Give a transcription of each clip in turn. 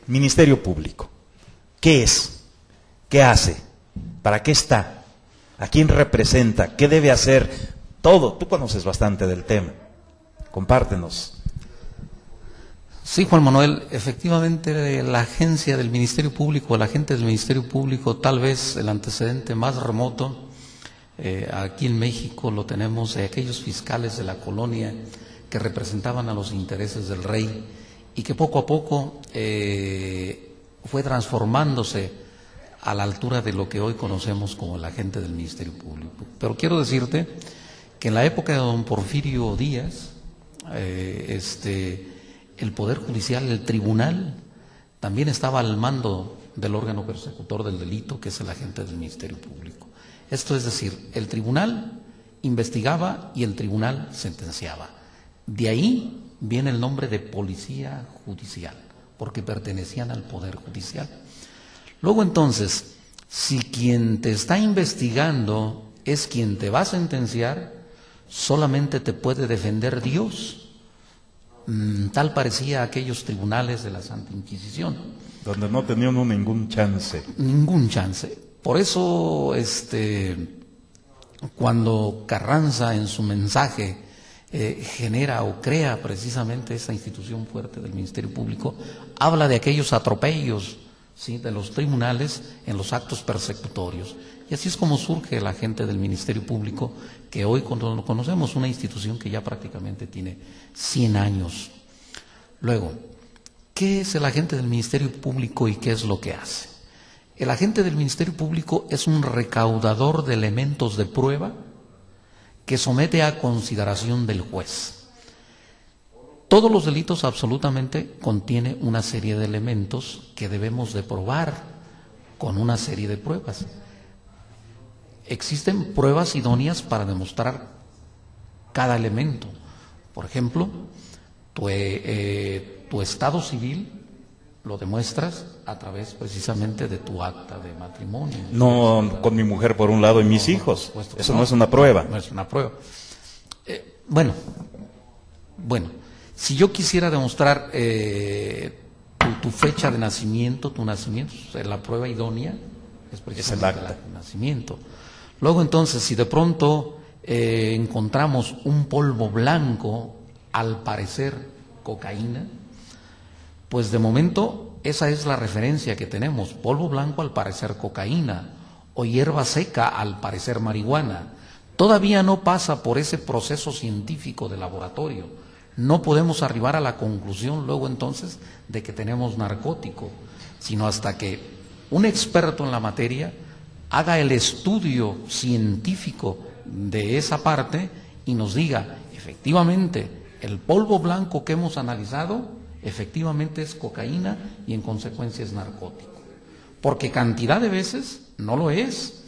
Ministerio Público. ¿Qué es? ¿Qué hace? ¿Para qué está? ¿A quién representa? ¿Qué debe hacer? Todo. Tú conoces bastante del tema. Compártenos. Sí, Juan Manuel, efectivamente la agencia del Ministerio Público, la agente del Ministerio Público, tal vez el antecedente más remoto, aquí en México lo tenemos de aquellos fiscales de la colonia que representaban a los intereses del rey y que poco a poco fue transformándose a la altura de lo que hoy conocemos como la agente del Ministerio Público. Pero quiero decirte que en la época de don Porfirio Díaz, el Poder Judicial, el Tribunal, también estaba al mando del órgano persecutor del delito, que es el agente del Ministerio Público. Esto es decir, el Tribunal investigaba y el Tribunal sentenciaba. De ahí viene el nombre de Policía Judicial, porque pertenecían al Poder Judicial. Luego entonces, si quien te está investigando es quien te va a sentenciar, solamente te puede defender Dios. Tal parecía aquellos tribunales de la Santa Inquisición. Donde no tenían ningún chance. Ningún chance. Por eso, cuando Carranza en su mensaje genera o crea precisamente esa institución fuerte del Ministerio Público, habla de aquellos atropellos, ¿sí?, de los tribunales en los actos persecutorios. Y así es como surge la agente del Ministerio Público, que hoy conocemos, una institución que ya prácticamente tiene 100 años. Luego, ¿qué es el agente del Ministerio Público y qué es lo que hace? El agente del Ministerio Público es un recaudador de elementos de prueba que somete a consideración del juez. Todos los delitos absolutamente contiene una serie de elementos que debemos de probar con una serie de pruebas. Existen pruebas idóneas para demostrar cada elemento. Por ejemplo, tu estado civil lo demuestras a través precisamente de tu acta de matrimonio. No con mi mujer por un lado y mis hijos. Eso no es una prueba. No es una prueba. Bueno, si yo quisiera demostrar tu fecha de nacimiento, tu nacimiento, la prueba idónea es precisamente el acta de nacimiento. Luego entonces, si de pronto encontramos un polvo blanco, al parecer cocaína, pues de momento esa es la referencia que tenemos: polvo blanco al parecer cocaína, o hierba seca al parecer marihuana. Todavía no pasa por ese proceso científico de laboratorio. No podemos arribar a la conclusión luego entonces de que tenemos narcótico, sino hasta que un experto en la materia haga el estudio científico de esa parte y nos diga, efectivamente, el polvo blanco que hemos analizado, efectivamente es cocaína y en consecuencia es narcótico. Porque cantidad de veces no lo es.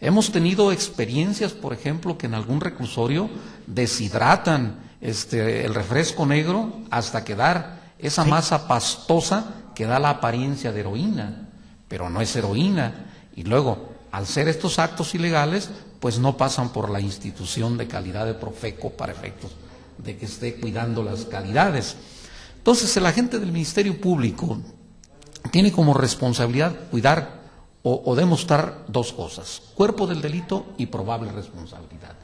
Hemos tenido experiencias, por ejemplo, que en algún reclusorio deshidratan el refresco negro hasta quedar esa masa pastosa que da la apariencia de heroína, pero no es heroína. Y luego, al ser estos actos ilegales, pues no pasan por la institución de calidad de Profeco para efectos de que esté cuidando las calidades. Entonces, el agente del Ministerio Público tiene como responsabilidad cuidar o demostrar dos cosas: cuerpo del delito y probable responsabilidad.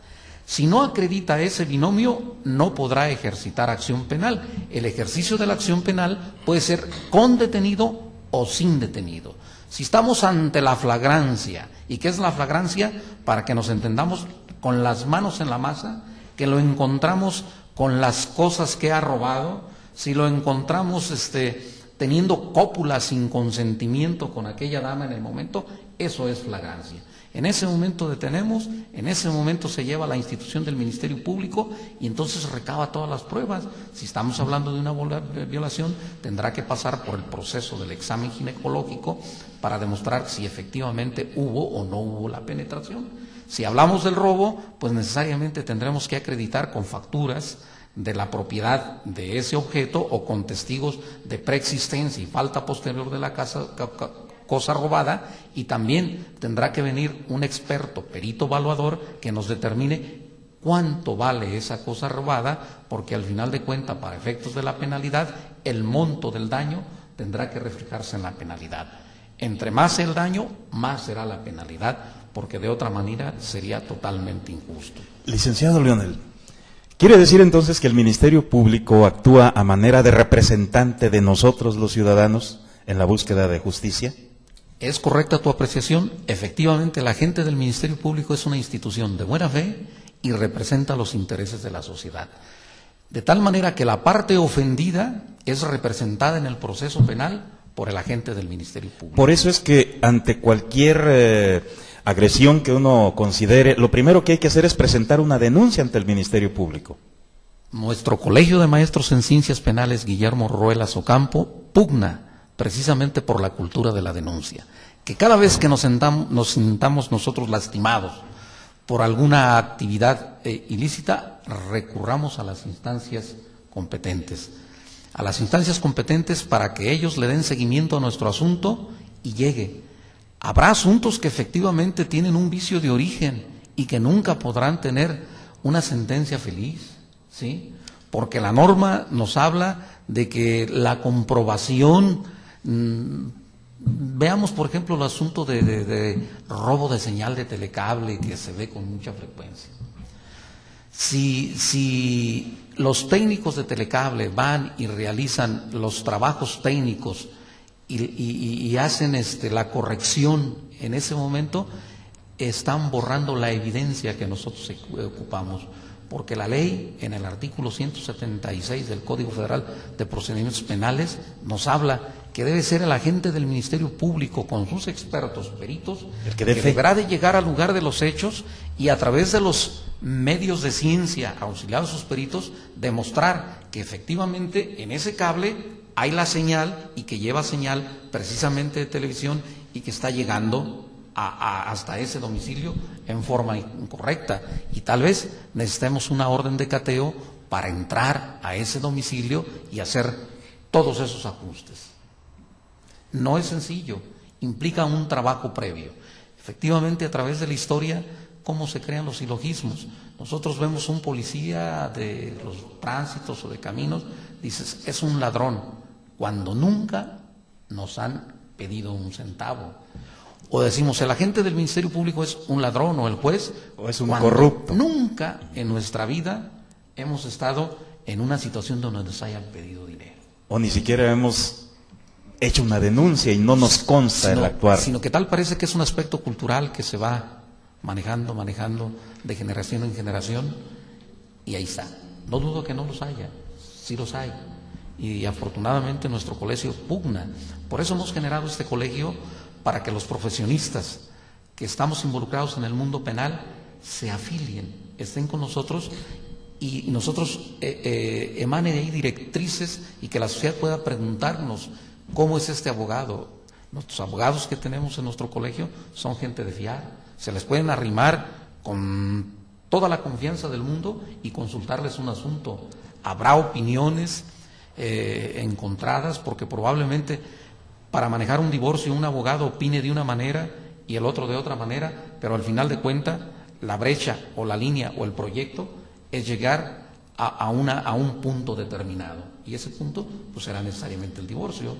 Si no acredita ese binomio, no podrá ejercitar acción penal. El ejercicio de la acción penal puede ser con detenido o sin detenido. Si estamos ante la flagrancia, ¿y qué es la flagrancia? Para que nos entendamos, con las manos en la masa, que lo encontramos con las cosas que ha robado, si lo encontramos teniendo cópula sin consentimiento con aquella dama en el momento, eso es flagrancia. En ese momento detenemos, en ese momento se lleva a la institución del Ministerio Público y entonces recaba todas las pruebas. Si estamos hablando de una violación, tendrá que pasar por el proceso del examen ginecológico para demostrar si efectivamente hubo o no hubo la penetración. Si hablamos del robo, pues necesariamente tendremos que acreditar con facturas de la propiedad de ese objeto o con testigos de preexistencia y falta posterior de la cosa robada, y también tendrá que venir un experto perito evaluador que nos determine cuánto vale esa cosa robada, porque al final de cuentas, para efectos de la penalidad, el monto del daño tendrá que reflejarse en la penalidad. Entre más sea el daño, más será la penalidad, porque de otra manera sería totalmente injusto. Licenciado Leonel, ¿quiere decir entonces que el Ministerio Público actúa a manera de representante de nosotros los ciudadanos en la búsqueda de justicia? Es correcta tu apreciación. Efectivamente, la gente del Ministerio Público es una institución de buena fe y representa los intereses de la sociedad. De tal manera que la parte ofendida es representada en el proceso penal por el agente del Ministerio Público. Por eso es que ante cualquier agresión que uno considere, lo primero que hay que hacer es presentar una denuncia ante el Ministerio Público. Nuestro Colegio de Maestros en Ciencias Penales, Guillermo Ruelas Ocampo, pugna precisamente por la cultura de la denuncia. Que cada vez que nos sintamos nosotros lastimados por alguna actividad ilícita, recurramos a las instancias competentes. A las instancias competentes para que ellos le den seguimiento a nuestro asunto y llegue. Habrá asuntos que efectivamente tienen un vicio de origen y que nunca podrán tener una sentencia feliz, ¿sí? Porque la norma nos habla de que la comprobación, veamos por ejemplo el asunto de robo de señal de telecable que se ve con mucha frecuencia. Si los técnicos de telecable van y realizan los trabajos técnicos y hacen la corrección en ese momento, están borrando la evidencia que nosotros ocupamos, porque la ley en el artículo 176 del Código Federal de Procedimientos Penales nos habla que debe ser el agente del Ministerio Público con sus expertos peritos el que deberá de llegar al lugar de los hechos y a través de los medios de ciencia auxiliados a sus peritos demostrar que efectivamente en ese cable hay la señal y que lleva señal precisamente de televisión y que está llegando hasta ese domicilio en forma incorrecta. Y tal vez necesitemos una orden de cateo para entrar a ese domicilio y hacer todos esos ajustes. No es sencillo, implica un trabajo previo. Efectivamente, a través de la historia, cómo se crean los silogismos. Nosotros vemos un policía de los tránsitos o de caminos, dices, es un ladrón, cuando nunca nos han pedido un centavo. O decimos, el agente del Ministerio Público es un ladrón o el juez, o es un corrupto. Nunca en nuestra vida hemos estado en una situación donde nos hayan pedido dinero. O ni siquiera hemos hecho una denuncia y no nos consta el actuar. Sino que tal parece que es un aspecto cultural que se va manejando de generación en generación y ahí está. No dudo que no los haya, sí los hay. Y afortunadamente nuestro colegio pugna. Por eso hemos generado este colegio para que los profesionistas que estamos involucrados en el mundo penal se afilien, estén con nosotros y nosotros emanen de ahí directrices y que la sociedad pueda preguntarnos cómo es este abogado. Nuestros abogados que tenemos en nuestro colegio son gente de fiar, se les pueden arrimar con toda la confianza del mundo y consultarles un asunto. Habrá opiniones encontradas porque probablemente para manejar un divorcio un abogado opine de una manera y el otro de otra manera, pero al final de cuentas la brecha o la línea o el proyecto es llegar a un punto determinado y ese punto pues será necesariamente el divorcio.